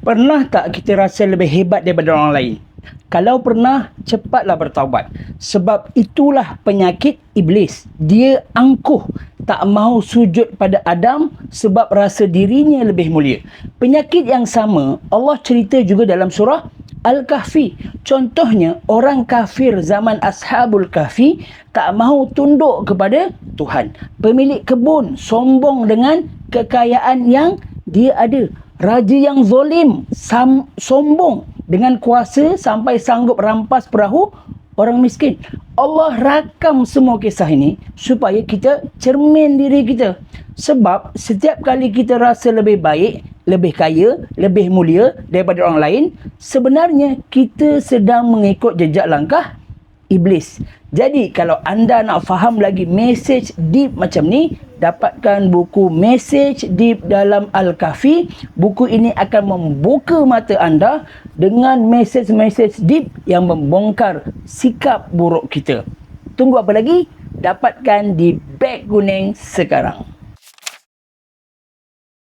Pernah tak kita rasa lebih hebat daripada orang lain? Kalau pernah, cepatlah bertaubat. Sebab itulah penyakit iblis. Dia angkuh, tak mahu sujud pada Adam sebab rasa dirinya lebih mulia. Penyakit yang sama Allah cerita juga dalam surah Al-Kahfi. Contohnya, orang kafir zaman Ashabul Kahfi tak mahu tunduk kepada Tuhan. Pemilik kebun sombong dengan kekayaan yang dia ada. Raja yang zalim, sombong dengan kuasa sampai sanggup rampas perahu orang miskin. Allah rakam semua kisah ini supaya kita cermin diri kita. Sebab setiap kali kita rasa lebih baik, lebih kaya, lebih mulia daripada orang lain, sebenarnya kita sedang mengikut jejak langkah iblis. Jadi kalau anda nak faham lagi mesej deep macam ni, dapatkan buku Message Deep dalam Al-Kahfi. Buku ini akan membuka mata anda dengan mesej-mesej deep yang membongkar sikap buruk kita. Tunggu apa lagi? Dapatkan di beg kuning sekarang.